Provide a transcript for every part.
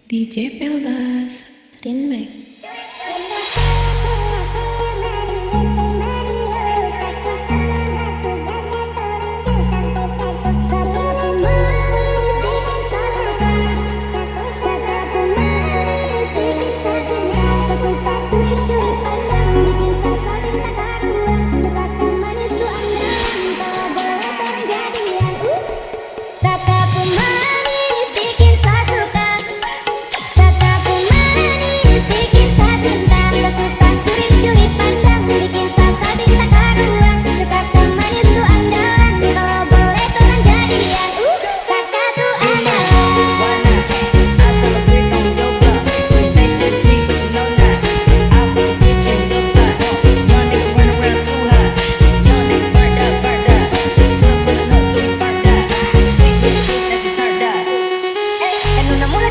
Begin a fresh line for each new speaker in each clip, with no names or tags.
DJ Pelbas, Rinmek.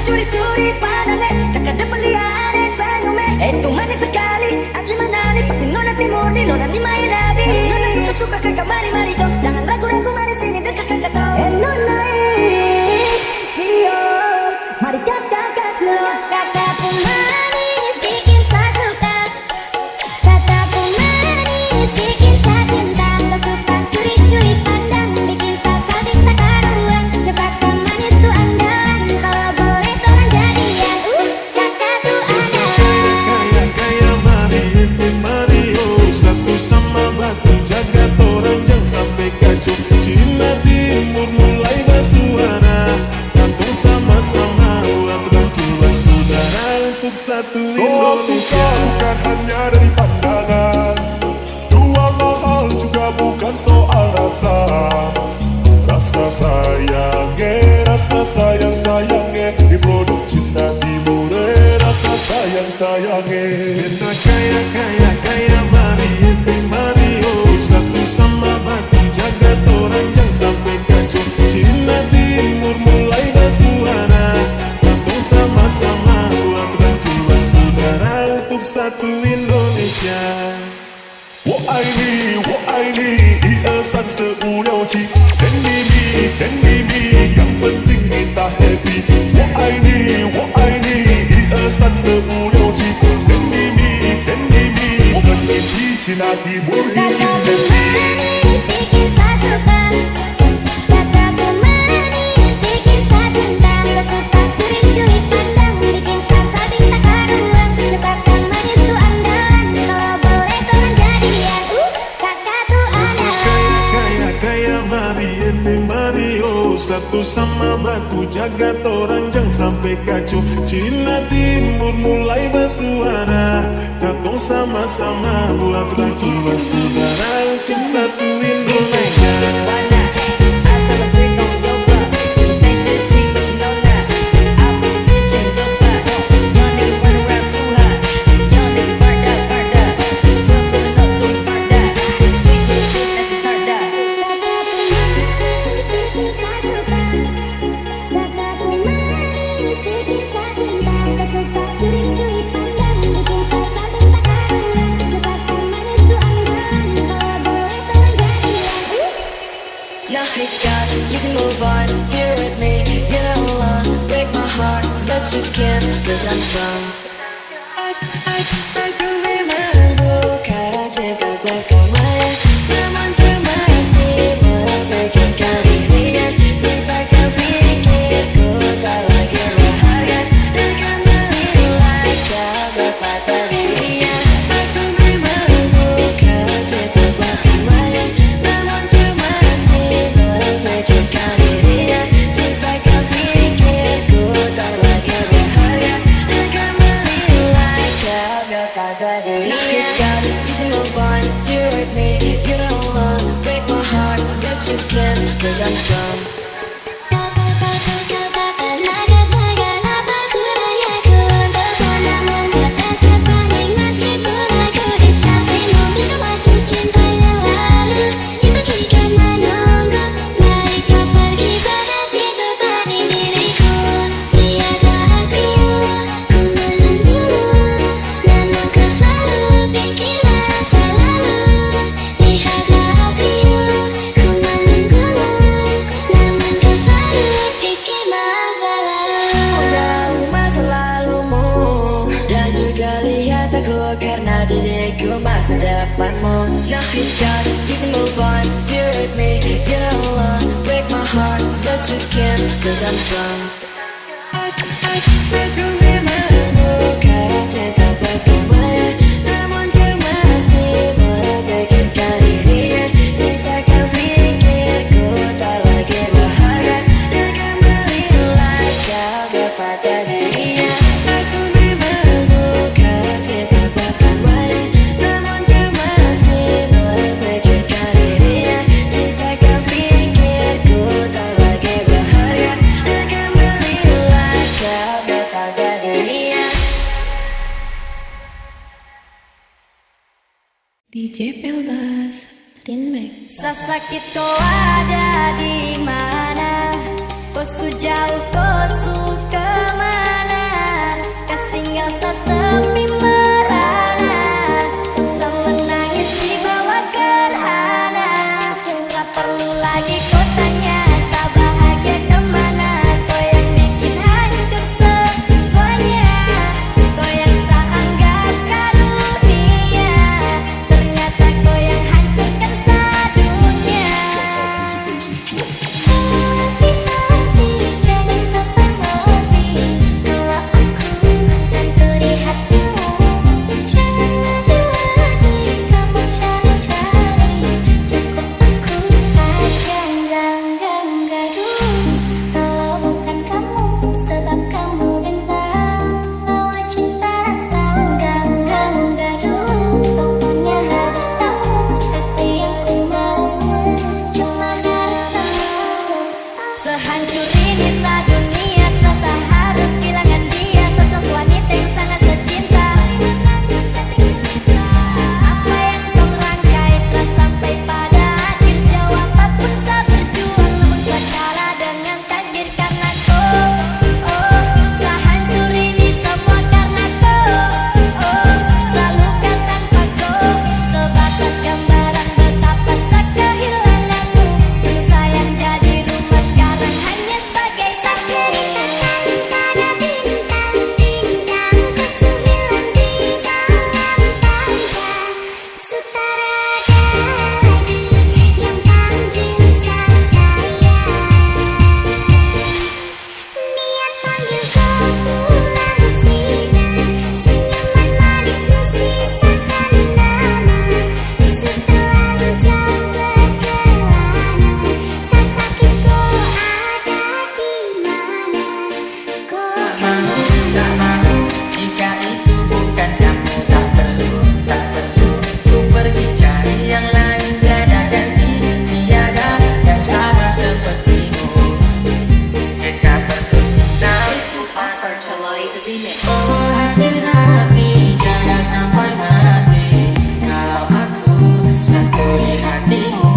Curi-curi padale, kakak ada peliharaan senyumnya. Itu manis sekali, asli manani. Pasti nona timoni, nona di main nabi. Nona suka-suka kakak mari-mari jo. Jangan ragu-ragu mari sini dekat kakak tau. Nona Sio, mari kakak kasih. Kakak pun manis, bikin saya suka. Kakak pun manis, bikin saya cinta. Saya suka curi-curi pandang, bikin saya minta karuan. Suka manis tuh andalan, kalau boleh tolong jadian. Kakak tuh andalan.
Kaya mari ente Mario, satu sama batu jaga orang jangan sampai kacau. Cina Timur mulai bersuara, kampung sama-sama buat rangkulan saudara untuk satu Indonesia.
Bukan hanya dari pandangan, jual mahal juga bukan soal rasa. Rasa sayang diproduk Cina Timur. Rasa sayang
Kita kaya mari ente Mario, satu sama batu jaga orang jangan sampai kacau. Cina Timur mulai bersuara, kampung sama-sama buat rangkulan saudara untuk satu Indonesia.
我爱你123456甜蜜蜜yang penting kita happy 我爱你123456甜蜜蜜我们一起去那地不离
Kakak pun manis, bikin saya suka. Kakak pun manis, bikin saya cinta. Saya suka curi-curi pandang, bikin saya minta karuan. Suka manis tuh andalan, kalau boleh tolong jadian. Kakak tuh andalan.
Kaya mari ente Mario, satu sama batu jaga orang jangan sampai kacau. Cina Timur mulai bersuara, kampung sama-sama buat rangkulan saudara untuk satu Indonesia.
Now hey Scott, you can move on, here with me, get along, break my heart, but you can't, cause I'm strong. Aku memang bukan jaga berkamaya, namun termasih berbagai kali lihat. Kita kau pikir ku tak lagi berharga, dengan menilai kau berpatah lihat. Aku memang bukan jaga berkamaya, namun termasih berbagai kali lihat. Kita kau pikir ku tak lagi berharga, dengan menilai kau di diriku masa depanmu. Now he's gone, you can move on. You're with me, you're not alone. Break my heart, but you can't, cause I'm strong. Aku memang kaya cinta bagaimana, namun kau masih memikirkan dirinya. Jika kau pikir ku tak lagi berharga, dan kembalilah kau kepada dirinya. Aku memang kaya cinta bagaimana, namun kau masih memikirkan dirinya. Jika kau pikir ku tak lagi berharga, dan kembalilah kau kepada dirinya.
DJ Pelbas, Rinmek.
Sesakit kau ada di mana? Kau sejauh, kau suka mana? Kau tinggal sesepi merana, semenangis di bawah gerhana. Tak perlu lagi kau tanya, tak bahagia kemana? Kau yang bikin hancur semuanya, kau yang tak anggap karunia. Ternyata kau yang hancurkan sedunia.
Hati-hati, jangan sampai mati. Kalau aku sentuh di hatimu, jangan lagi-lagi kamu cari-cari. Cukup aku saja, enggak dulu. Kalau bukan kamu, sebab kamu bintang lawan cinta datang. Enggak dulu. Pokoknya harus tahu, setiap ku mau cuma harus tahu.
Sehancur ini sedunia, susah harus kehilangan dia. Sosok wanita yang sangat tercinta. Apa yang kau rangkai telah sampai pada akhir. Jauh apapun saya berjuang, namun saya kalah dengan takdir karena kau. Sehancur ini semua karena kau. Selalu kan tanpa kau, sebatas gambaran betapa saya kehilanganmu. Dulu sayang jadi rumah, sekarang hanya sebagai saksi.
Pada bintang-bintang kesuhilan di dalam kaca, sutradara lagi yang panggil saya. Niat panggil kau pulang siang, senyuman manismu sisakan nama. Setelah hujan berkelana, sesakit kau ada di mana? Kau
Tak mau, jika itu bukan kamu, tak perlu ku pergi cari yang lain. Tiada ganti, tiada yang sama sepertimu. Jika berpisah, oh hati-hati, jangan sampai mati. Kalau aku satu di hatimu,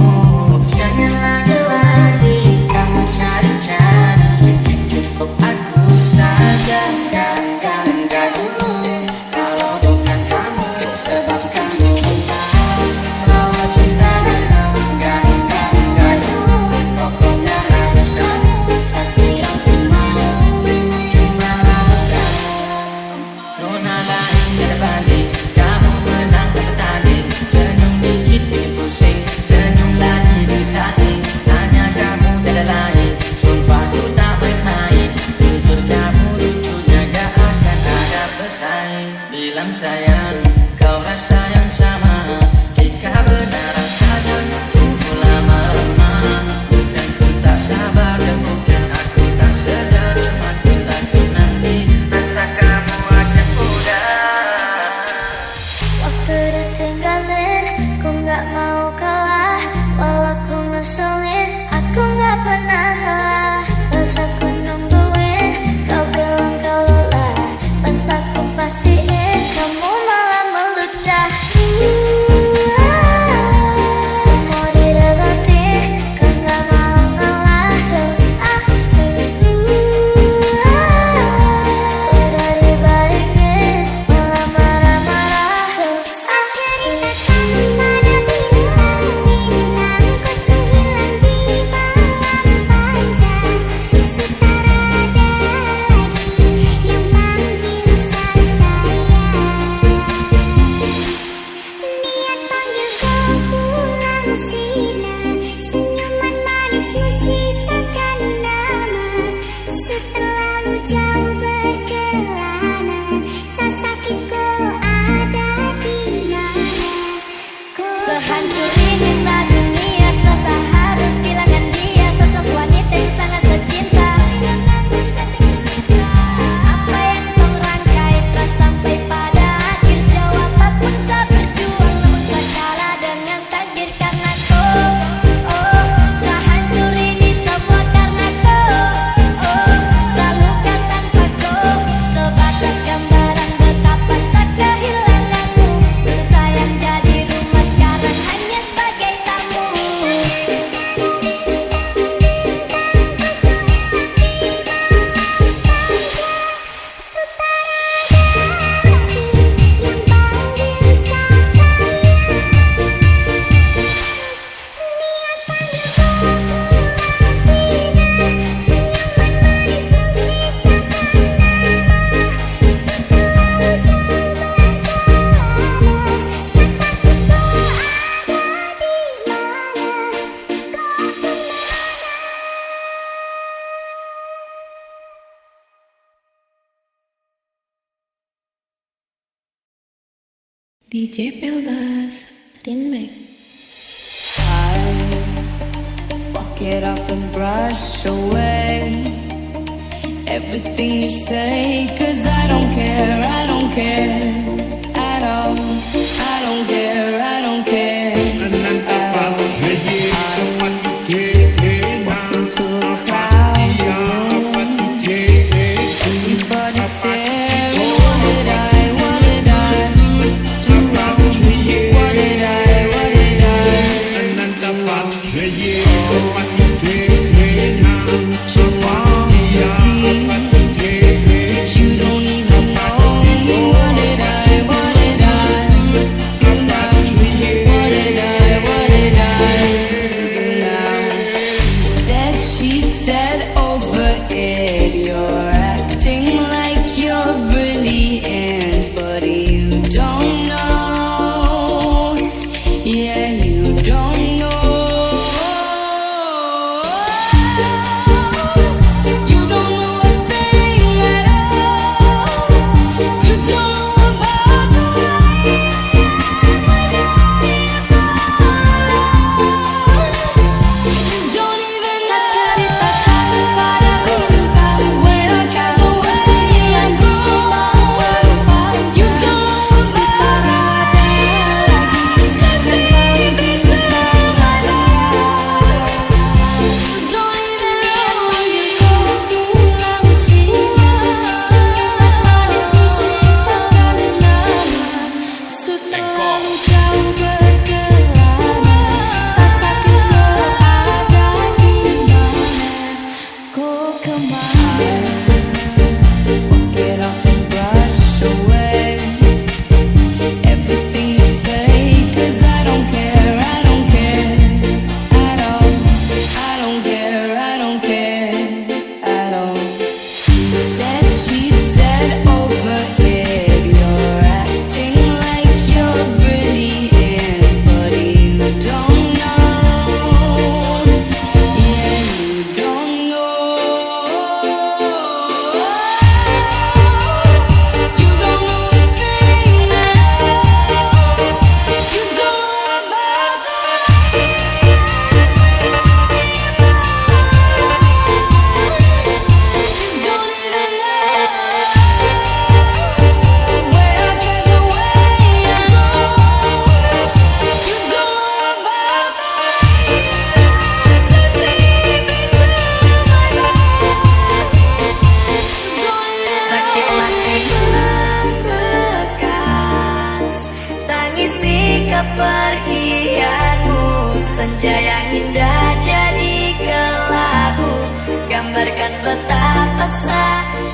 jangan lagi-lagi kamu cari-cari. Cukup aku saja, enggak dulu. Kalau bukan kamu, sebab kamu bintang lawan cinta datang. Enggak dulu. Pokoknya harus kamu, setiap ku mau cuma harus kamu. Nona lain berbanding, kamu menang bertanding. Senyum dikit pusing, senyum lagi disating. Hanya kamu tidak lain, sumpah ku tak main-main. Jujur kamu lucunya, gak akan ada pesaing. Bilang sayang, kau rasa yang sama. Jika benar rasanya, tunggu lama-lama. Bukan ku tak sabar dan bukan aku tak sedar. Cuma ku takut nanti rasa kamu akan pudar.
waktu ditinggalin, ku nggak mau kalah. Walau ku ngeselin, aku nggak pernah salah. Pas aku nungguin, kau bilang kau lelah. Pas aku pastiin kamu mau
DJ Pelbas, Rinmek.
Walk it off and brush away everything you say, 'cause I don't care at all. I don't care at all. Walk into a crowd, everybody staring. What did I do wrong? What did I
kepergianmu, senja yang indah jadi kelabu, gambarkan betapa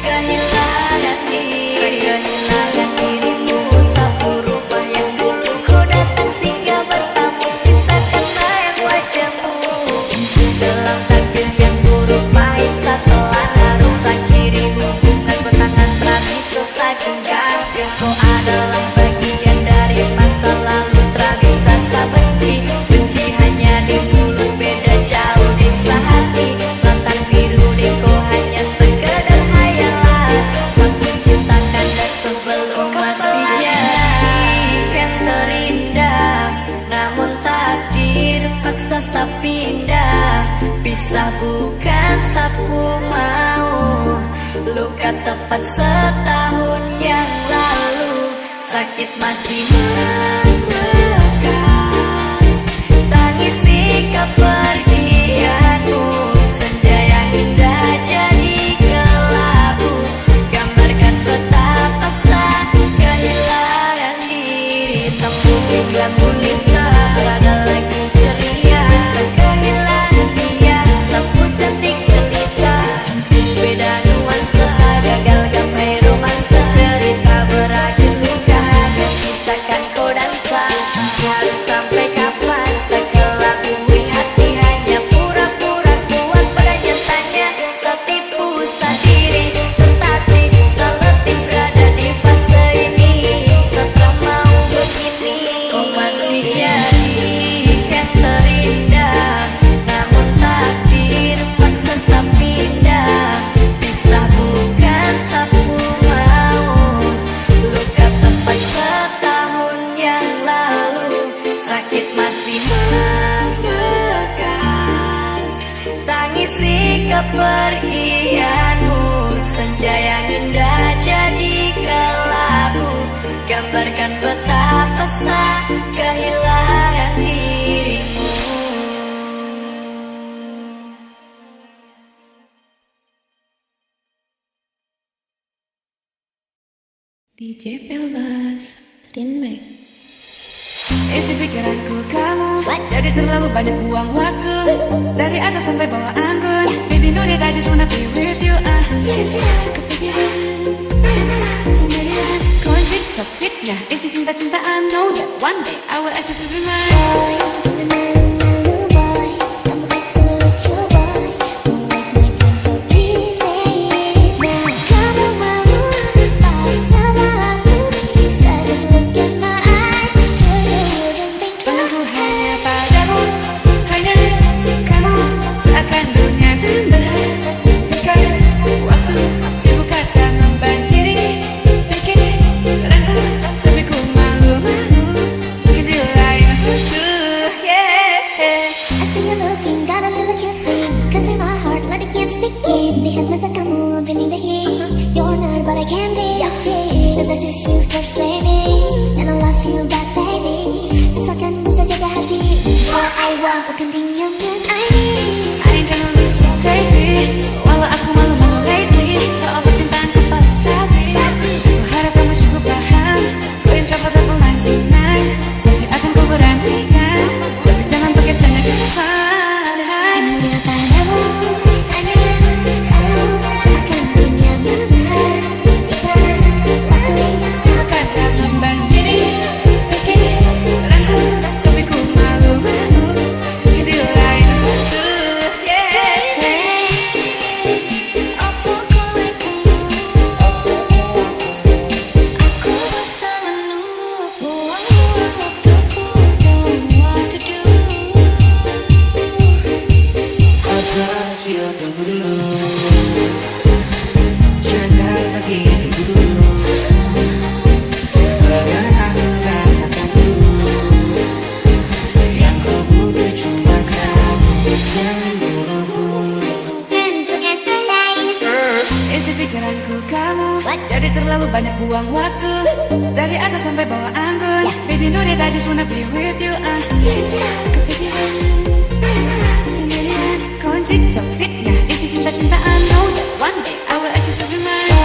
kehilangan dirimu. Satu rupa yang dulu ku datang singgah bertamu, sisakan bayang wajahmu. Dalam takdir yang buruk pahit setelah harus akhirimu, bukan bentangan tragis selesai genggam. Kau adalah bagian dari masa lalu, tak bisa saya benci hanya di mulut, beda jauh di sehati. Lautan biru di kau hanya sekedar hayalan, satu cinta kandas sebelum masih jadi. Yang terindah, namun takdir paksa saya pindah. Pisah bukan sapu mau, luka tepat setahun yang lalu, sakit masih membekas. Tangisi kepergianmu, senja yang indah jadi kelabu, gambarkan betapa kehilangan diri. Tembung hingga gulita, ada lagi ceria, kehilangan dia, sapu cantik cerita. Beda nuansa, gagal gapai romansa, cerita berakhir luka, hanya sisakan kau dansa. Harus sampai kapan sekelabui hati hanya gambarkan betapa sakit kehilangan dirimu.
DJ Pelbas Remix.
Isi pikiranku kamu, jadi terlalu banyak buang waktu. Dari atas sampai bawah anggun, baby know that I just wanna be with you. Kepikiran, sendirian. Kunci top fitnya, isi cinta-cintaan. Know that one day I will ask you to be mine. Jadi terlalu banyak buang waktu. Dari atas sampai bawah anggun, baby know that I just wanna be with you. Kepikiran, sendirian. Kunci top fitnya, isi cinta-cintaan. Know that one day I will ask you to be mine.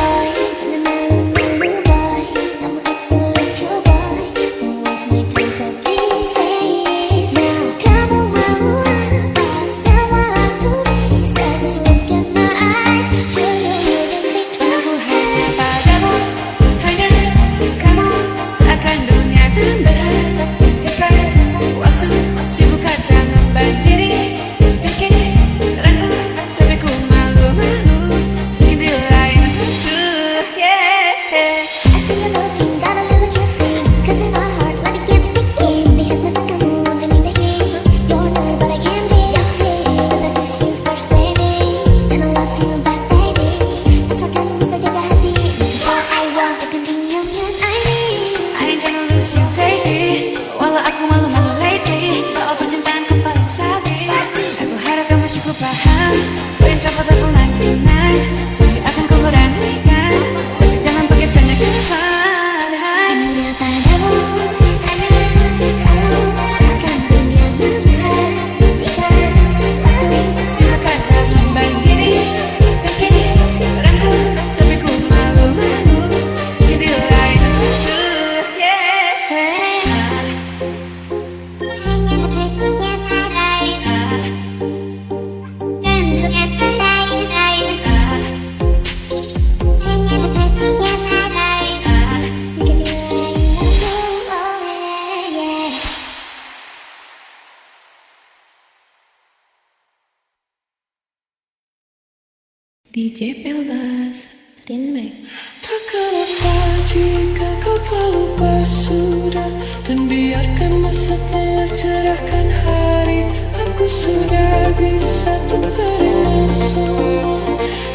DJ Pelbas Remix.
Tak apa jika kau telah lupa sudah, dan biarkan masa telah cerahkan hari. Aku sudah bisa terima semua,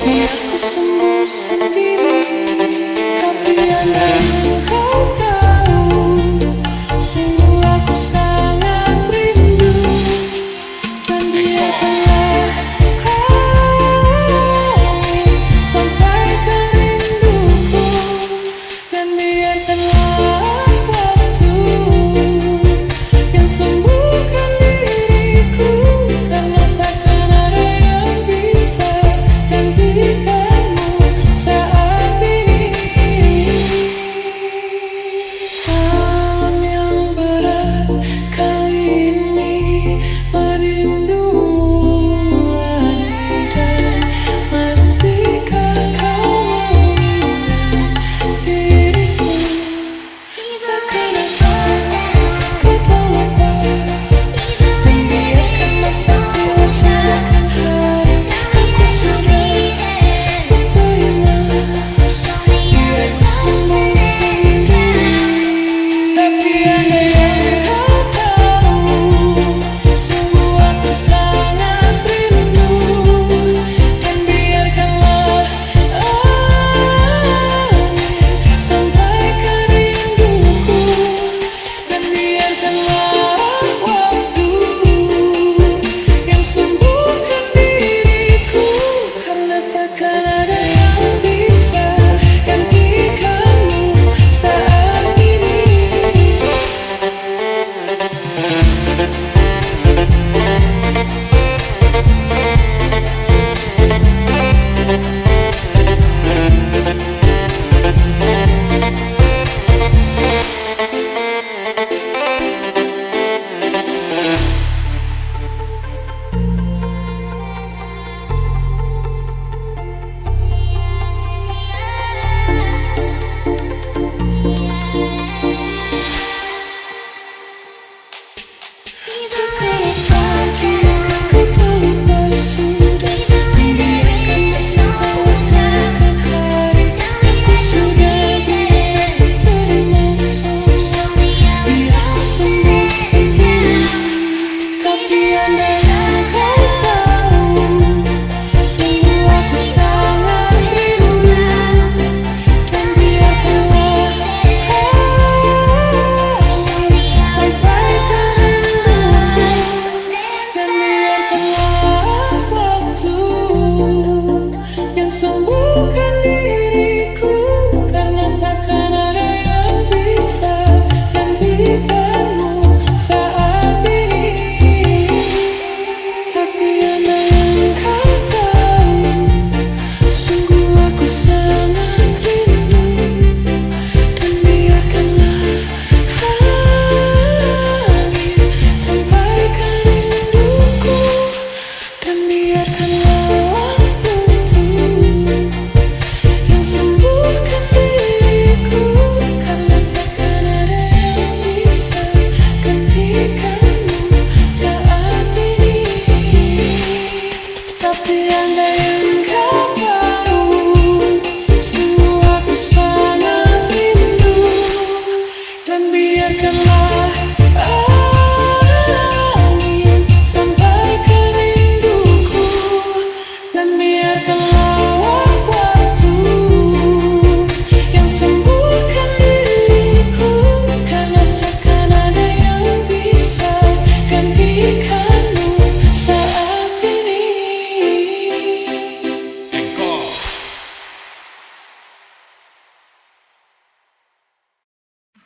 biar aku sembuh sendiri. Tapi andai kau tahu, sungguh aku sangat rindu. Dan biarkanlah sampai ke rinduku, dan biarkanlah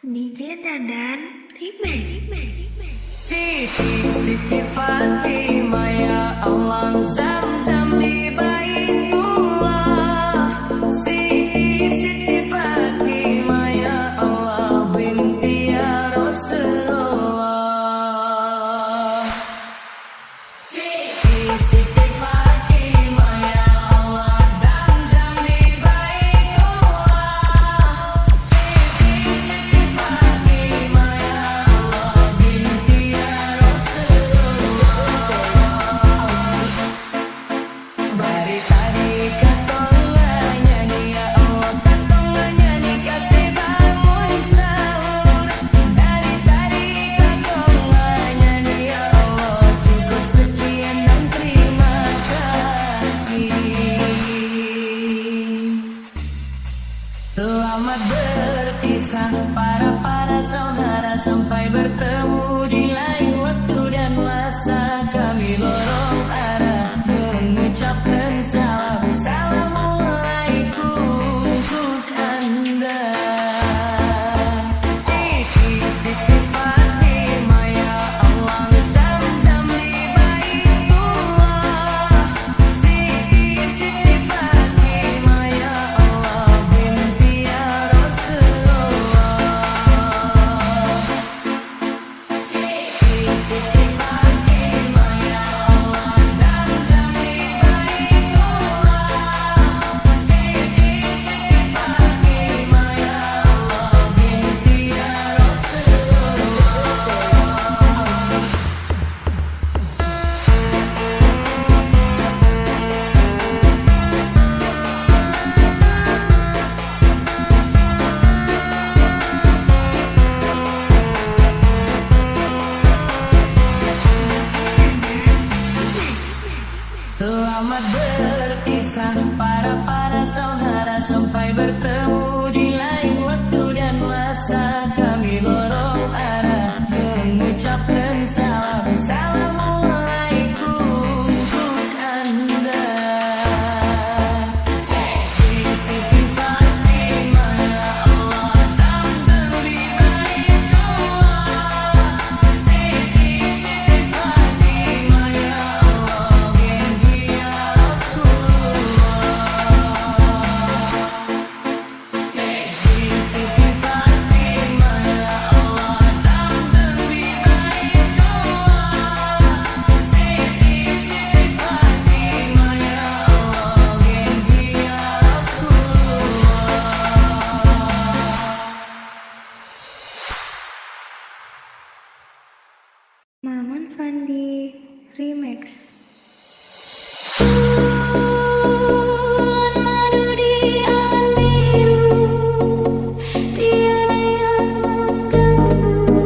DJ Dadan Remix.
Siti Fatimah ya Allah, Zam-Zam di Baitullah. Siti Fatimah ya Allah, binti ya Rasulullah. Siti Fatimah ya Allah, Zam-Zam di Baitullah. Siti Fatimah ya Allah, binti ya Bari tadi katong nyanyi ya Allah, katong nyanyi kasih bangun sahur. Dari tadi katong nyanyi ya Allah, cukup sekian dan terima kasih. Selamat berpisah para saudara, sampai bertemu di lain waktu dan masa. Kami borong arah mengucapkan salam. Assalamualaikum untuk Anda. Siti Fatimah ya Allah, Zam-Zam di Baitullah. Siti Fatimah ya Allah, binti ya Rasulullah. Siti Fatimah ya Allah, Zam-Zam di Baitullah. Siti Fatimah ya Allah, binti ya Selamat berpisah para saudara, sampai bertemu di lain waktu dan masa. Kami borong arah mengucapkan salam. Assalamualaikum untuk Anda. Siti Fatimah ya Allah, Zam-Zam di Baitullah. Siti Fatimah ya Allah, binti ya Rasulullah. Siti Fatimah ya Allah, Zam-Zam di Baitullah. Siti Fatimah ya Allah, binti ya Rasulullah.
Maman Fandi Remix.
Madu di awan biru, tiada yang mengganggu.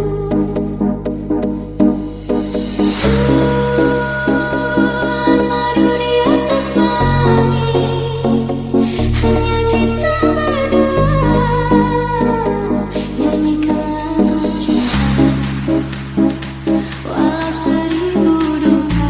Madu di atas langit, hanya kita berdua. Nyanyikan lagu cinta, walau seribu duka.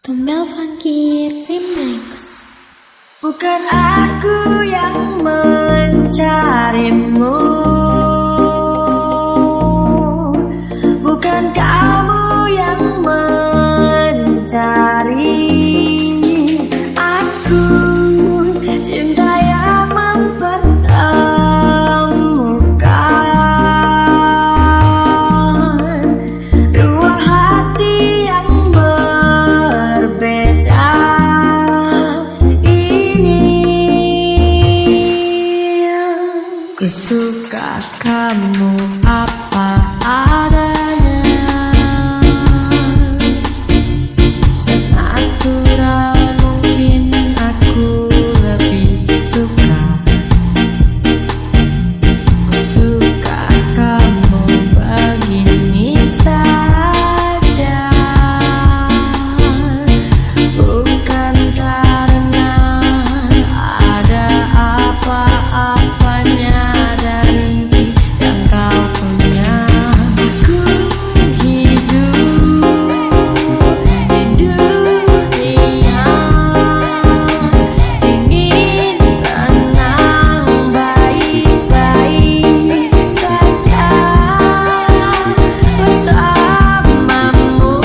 Tumbel Funky Remix.
Bukan aku yang mencarimu, bukan kamu yang mencari aku. Cinta yang mempertemukan dua hati yang berbeda. Ku suka kamu apa adanya, senatural mungkin aku lebih suka. Ku suka kamu begini saja, bukan karena ada apa-apanya dari yang kau punya. Aku hidup di dunia ingin tenang, baik-baik saja bersamamu.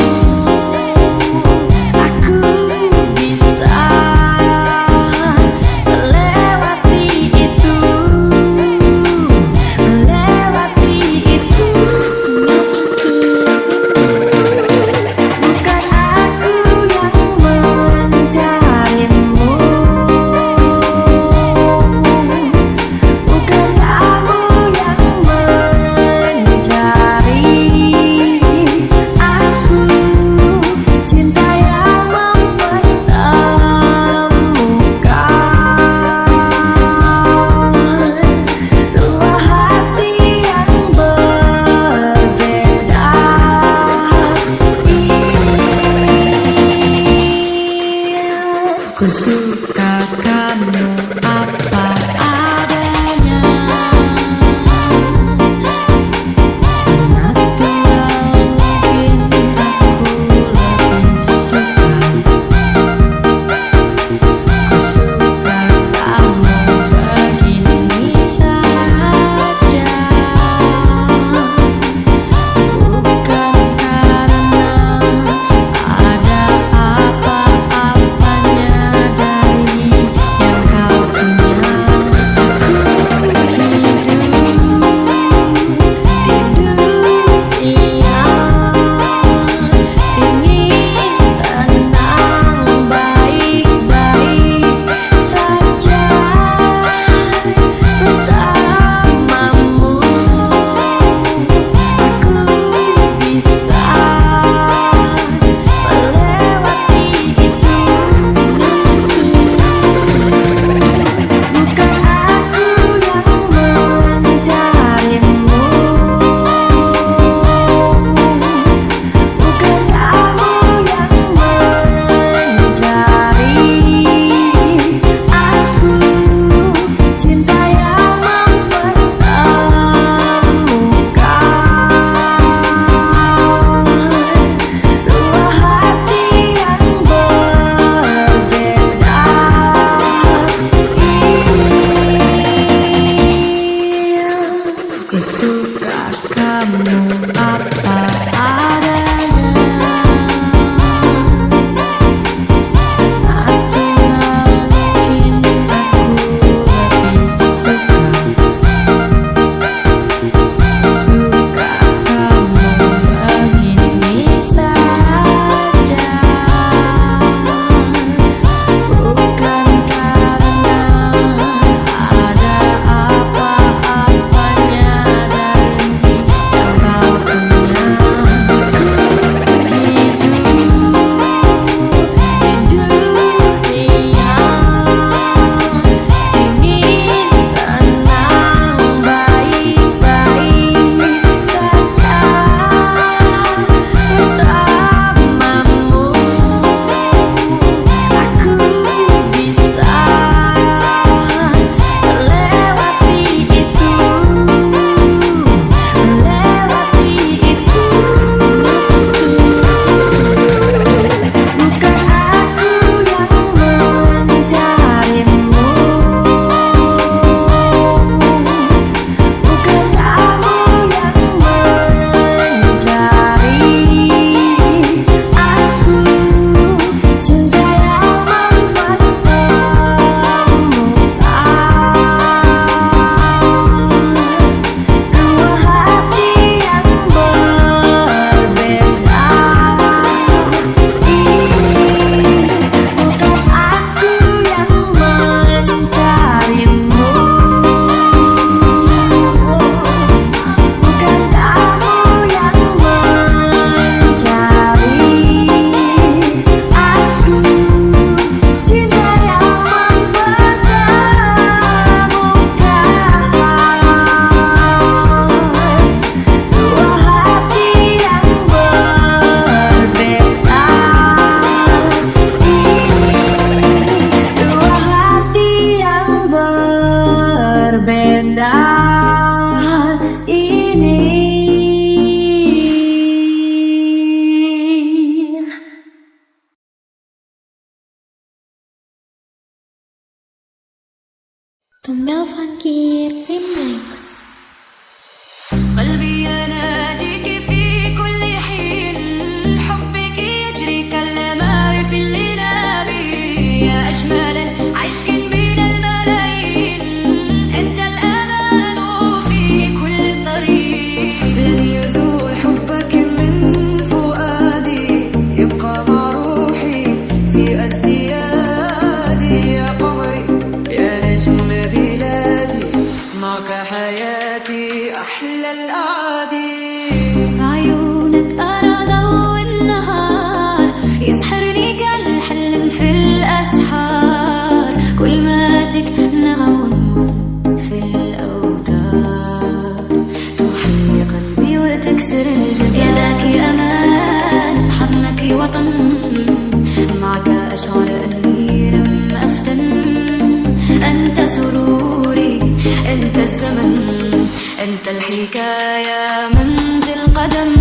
Aku bisa melewati itu, melewati itu. Bukan aku yang mencarimu, bukan kamu yang mencari aku. Cinta yang mempertemukan dua hati yang berbeda. Ku suka kamu apa adanya, senatural mungkin aku lebih suka. Ku suka kamu begini saja, bukan karena ada apa-apanya dari yang kau punya.
Tembel Funky Remix.
قلبي يناديك في كل حين، حبك يجري كالماء في اللنابي، يا أجمل عشق بين الملايين، أنت الأمان في كل طريق.
لن يزول حبك من فؤادي، يبقى مع روحي في ازديادي، يا قمري يا نجم بلادي، معك حياتي أحلى الأعادي.
عيونك أرى ضوء النهار، يسحرني كالحلم في الأسحار، كلماتك نغم في الأوتار، تحيي قلبي وتكسر الجبال. يداك أمان، حضنك وطن، معك أشعر أني لم أفتن، أنت سروري، أنت الزمن، أنت الحكاية منذ القدم.